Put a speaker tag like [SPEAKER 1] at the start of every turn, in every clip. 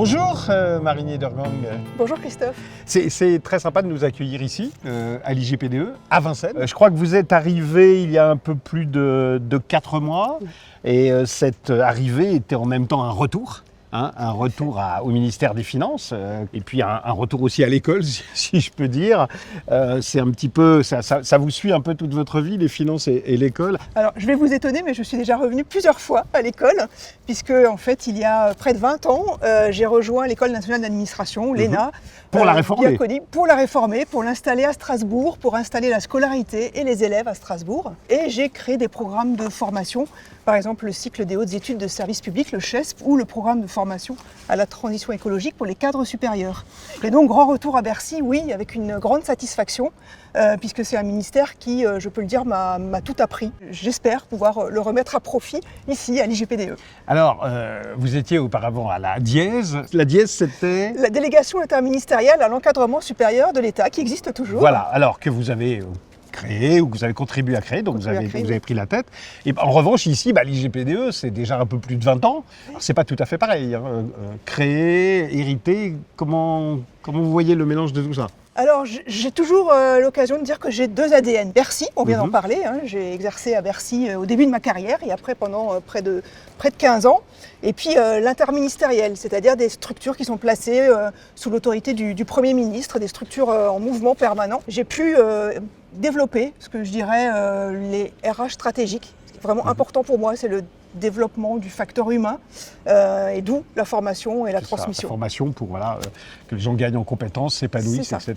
[SPEAKER 1] Bonjour Marinier Dergang.
[SPEAKER 2] Bonjour Christophe.
[SPEAKER 1] C'est très sympa de nous accueillir ici, à l'IGPDE, à Vincennes. Je crois que vous êtes arrivé il y a un peu plus de 4 mois et cette arrivée était en même temps un retour. Un retour au ministère des Finances et puis un retour aussi à l'école, si je peux dire. C'est un petit peu, ça vous suit un peu toute votre vie, les finances et l'école.
[SPEAKER 2] Alors, je vais vous étonner, mais je suis déjà revenue plusieurs fois à l'école, puisque en fait, il y a près de 20 ans, j'ai rejoint l'École nationale d'administration, l'ENA.
[SPEAKER 1] Pour la réformer.
[SPEAKER 2] Pour la réformer, pour l'installer à Strasbourg, pour installer la scolarité et les élèves à Strasbourg. Et j'ai créé des programmes de formation, par exemple le cycle des hautes études de service public, le CHESP, ou le programme de formation à la transition écologique pour les cadres supérieurs. Et donc, grand retour à Bercy, oui, avec une grande satisfaction, puisque c'est un ministère qui, je peux le dire, m'a tout appris. J'espère pouvoir le remettre à profit ici, à l'IGPDE.
[SPEAKER 1] Alors, vous étiez auparavant à la DIES. La DIES, c'était
[SPEAKER 2] la délégation interministérielle à l'encadrement supérieur de l'État, qui existe toujours.
[SPEAKER 1] Voilà, alors que vous avez créé ou que vous avez contribué à créer, donc vous avez pris la tête. Et en revanche, ici, l'IGPDE, c'est déjà un peu plus de 20 ans. C'est pas tout à fait pareil. Créer, hériter, comment vous voyez le mélange de tout ça ?
[SPEAKER 2] Alors, j'ai toujours l'occasion de dire que j'ai deux ADN. Bercy, on vient d'en parler, j'ai exercé à Bercy au début de ma carrière et après pendant près de 15 ans. Et puis l'interministériel, c'est-à-dire des structures qui sont placées sous l'autorité du Premier ministre, des structures en mouvement permanent. J'ai pu développer ce que je dirais les RH stratégiques. Ce qui est vraiment important pour moi, c'est le développement du facteur humain et d'où la formation et la transmission.
[SPEAKER 1] La formation pour que les gens gagnent en compétences, s'épanouissent, etc.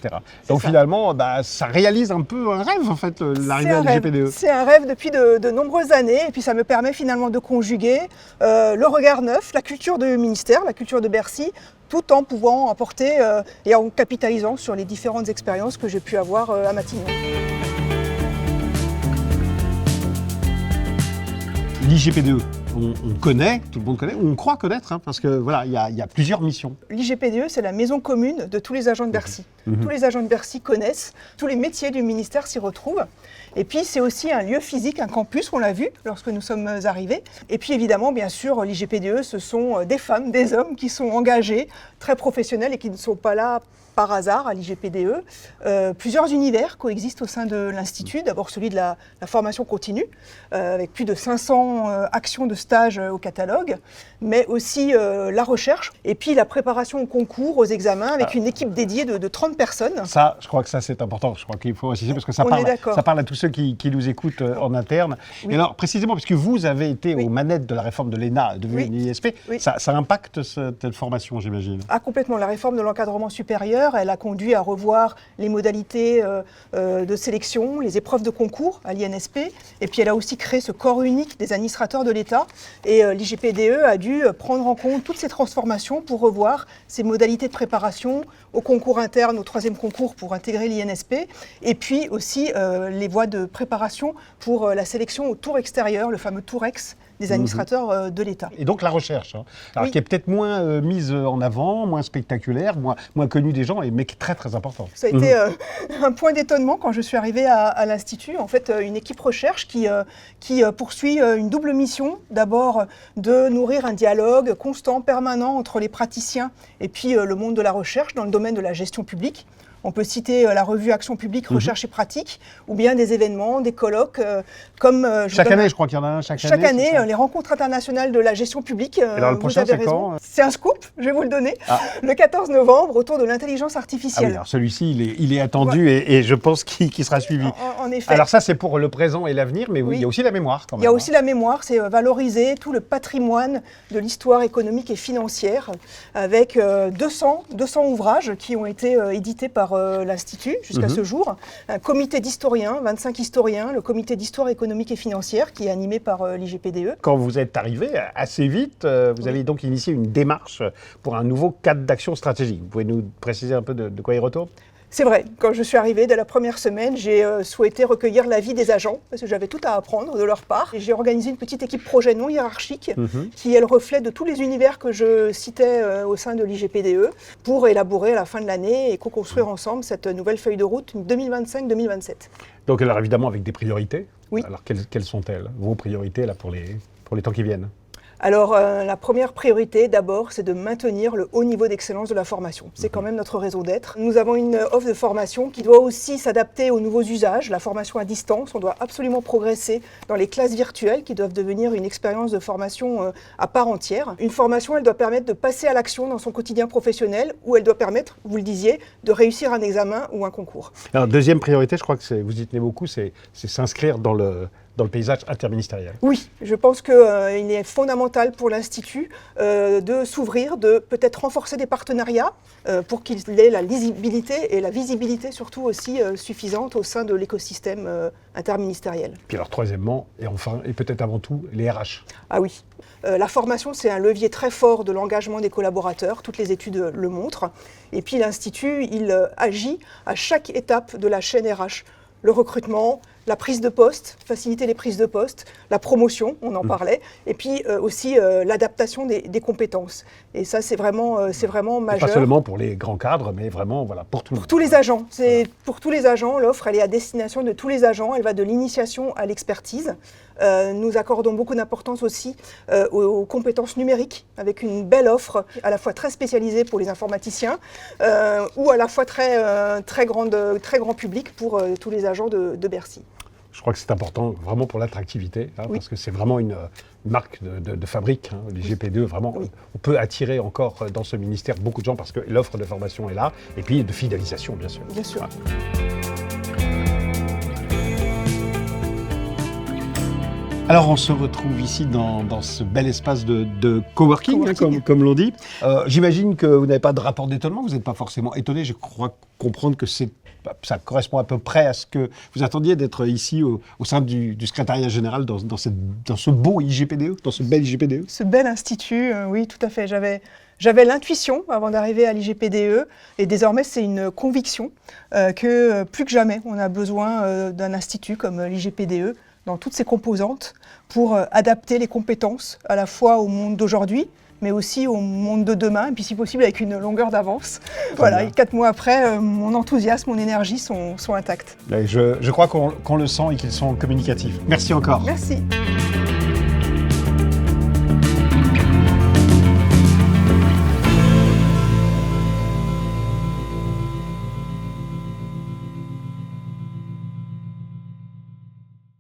[SPEAKER 1] Donc
[SPEAKER 2] ça.
[SPEAKER 1] Finalement, ça réalise un peu un rêve en fait, l'arrivée à l'IGPDE.
[SPEAKER 2] C'est un rêve depuis de nombreuses années et puis ça me permet finalement de conjuguer le regard neuf, la culture du ministère, la culture de Bercy, tout en pouvant apporter et en capitalisant sur les différentes expériences que j'ai pu avoir à Matignon.
[SPEAKER 1] L'IGPDE, on connaît, tout le monde connaît, on croit connaître, parce que voilà, il y a plusieurs missions.
[SPEAKER 2] L'IGPDE, c'est la maison commune de tous les agents de Bercy. Tous les agents de Bercy connaissent, tous les métiers du ministère s'y retrouvent. Et puis c'est aussi un lieu physique, un campus, on l'a vu lorsque nous sommes arrivés. Et puis évidemment, bien sûr, l'IGPDE, ce sont des femmes, des hommes qui sont engagés, très professionnels et qui ne sont pas là par hasard à l'IGPDE. Plusieurs univers coexistent au sein de l'Institut. D'abord celui de la formation continue, avec plus de 500 actions de stage au catalogue, mais aussi la recherche, et puis la préparation au concours, aux examens, avec une équipe dédiée de 30 personnes.
[SPEAKER 1] Ça, je crois que ça c'est important, je crois qu'il faut insister, parce que ça parle à tous ceux qui nous écoutent en interne. Oui. Et alors, précisément, puisque vous avez été aux manettes de la réforme de l'ENA, devenue une ISP, ça impacte cette formation, j'imagine.
[SPEAKER 2] Ah, complètement. La réforme de l'encadrement supérieur, elle a conduit à revoir les modalités de sélection, les épreuves de concours à l'INSP, et puis elle a aussi créé ce corps unique des administrateurs de l'État. Et l'IGPDE a dû prendre en compte toutes ces transformations pour revoir ces modalités de préparation au concours interne, au 3e concours pour intégrer l'INSP, et puis aussi les voies de préparation pour la sélection au tour extérieur, le fameux tour ex des administrateurs de l'État.
[SPEAKER 1] Et donc la recherche, alors qui est peut-être moins mise en avant, moins spectaculaire, moins connue des gens, mais qui est très très important.
[SPEAKER 2] Ça a été un point d'étonnement quand je suis arrivée à l'Institut. En fait, une équipe recherche qui poursuit une double mission. D'abord, de nourrir un dialogue constant, permanent entre les praticiens et puis le monde de la recherche dans le domaine de la gestion publique. On peut citer la revue Action publique, recherche et pratique, ou bien des événements, des colloques, comme...
[SPEAKER 1] chaque année, je crois qu'il y en a un chaque année,
[SPEAKER 2] les rencontres internationales de la gestion publique.
[SPEAKER 1] Et alors le prochain, c'est quand ?
[SPEAKER 2] C'est un scoop, je vais vous le donner. Le 14 novembre, autour de l'intelligence artificielle.
[SPEAKER 1] Ah oui, alors celui-ci, il est attendu et je pense qu'il sera suivi.
[SPEAKER 2] En effet.
[SPEAKER 1] Alors ça, c'est pour le présent et l'avenir, mais il y a aussi la mémoire quand même.
[SPEAKER 2] Il y a aussi la mémoire, c'est valoriser tout le patrimoine de l'histoire économique et financière, avec 200 ouvrages qui ont été édités par l'Institut jusqu'à ce jour, un comité d'historiens, 25 historiens, le comité d'histoire économique et financière qui est animé par l'IGPDE.
[SPEAKER 1] Quand vous êtes arrivé assez vite, vous avez donc initié une démarche pour un nouveau cadre d'action stratégique. Vous pouvez nous préciser un peu de quoi il retourne ?
[SPEAKER 2] C'est vrai, quand je suis arrivée, dès la première semaine, j'ai souhaité recueillir l'avis des agents, parce que j'avais tout à apprendre de leur part. Et j'ai organisé une petite équipe projet non hiérarchique, qui est le reflet de tous les univers que je citais au sein de l'IGPDE, pour élaborer à la fin de l'année et co-construire ensemble cette nouvelle feuille de route 2025-2027.
[SPEAKER 1] Donc alors évidemment avec des priorités.
[SPEAKER 2] Oui.
[SPEAKER 1] Alors quelles sont-elles, vos priorités là, pour les temps qui viennent ?
[SPEAKER 2] Alors, la première priorité, d'abord, c'est de maintenir le haut niveau d'excellence de la formation. C'est quand même notre raison d'être. Nous avons une offre de formation qui doit aussi s'adapter aux nouveaux usages. La formation à distance, on doit absolument progresser dans les classes virtuelles qui doivent devenir une expérience de formation à part entière. Une formation, elle doit permettre de passer à l'action dans son quotidien professionnel ou elle doit permettre, vous le disiez, de réussir un examen ou un concours.
[SPEAKER 1] Alors, deuxième priorité, je crois que vous y tenez beaucoup, c'est s'inscrire dans le paysage interministériel.
[SPEAKER 2] Oui, je pense qu'il est fondamental pour l'Institut de s'ouvrir, de peut-être renforcer des partenariats pour qu'il ait la lisibilité et la visibilité surtout aussi suffisante au sein de l'écosystème interministériel.
[SPEAKER 1] Puis alors troisièmement, et enfin, et peut-être avant tout, les RH.
[SPEAKER 2] Ah oui, la formation c'est un levier très fort de l'engagement des collaborateurs, toutes les études le montrent. Et puis l'Institut, il agit à chaque étape de la chaîne RH. Le recrutement, la prise de poste, faciliter les prises de poste, la promotion, on en parlait, et puis aussi l'adaptation des compétences. Et ça, c'est vraiment majeur.
[SPEAKER 1] Et pas seulement pour les grands cadres, mais vraiment voilà, pour tout le monde.
[SPEAKER 2] Pour tous les agents. Pour tous les agents, l'offre, elle est à destination de tous les agents. Elle va de l'initiation à l'expertise. Nous accordons beaucoup d'importance aussi aux compétences numériques, avec une belle offre à la fois très spécialisée pour les informaticiens ou à la fois très grand public pour tous les agents de Bercy.
[SPEAKER 1] Je crois que c'est important vraiment pour l'attractivité,
[SPEAKER 2] Oui.
[SPEAKER 1] parce que c'est vraiment une marque de fabrique, l'IGP2. Vraiment,
[SPEAKER 2] Oui.
[SPEAKER 1] on peut attirer encore dans ce ministère beaucoup de gens parce que l'offre de formation est là, et puis de fidélisation, bien sûr.
[SPEAKER 2] Bien sûr.
[SPEAKER 1] Ouais. Alors on se retrouve ici dans ce bel espace de coworking, comme l'on dit. J'imagine que vous n'avez pas de rapport d'étonnement, vous n'êtes pas forcément étonné. Je crois comprendre que ça correspond à peu près à ce que vous attendiez d'être ici au sein du secrétariat général dans ce beau IGPDE, dans ce bel IGPDE.
[SPEAKER 2] Ce bel institut, oui, tout à fait. J'avais l'intuition avant d'arriver à l'IGPDE et désormais c'est une conviction que plus que jamais on a besoin d'un institut comme l'IGPDE dans toutes ses composantes pour adapter les compétences à la fois au monde d'aujourd'hui mais aussi au monde de demain, et puis si possible avec une longueur d'avance. Voilà, et 4 mois après, mon enthousiasme, mon énergie sont intacts.
[SPEAKER 1] Je crois qu'on le sent et qu'ils sont communicatifs. Merci encore.
[SPEAKER 2] Merci.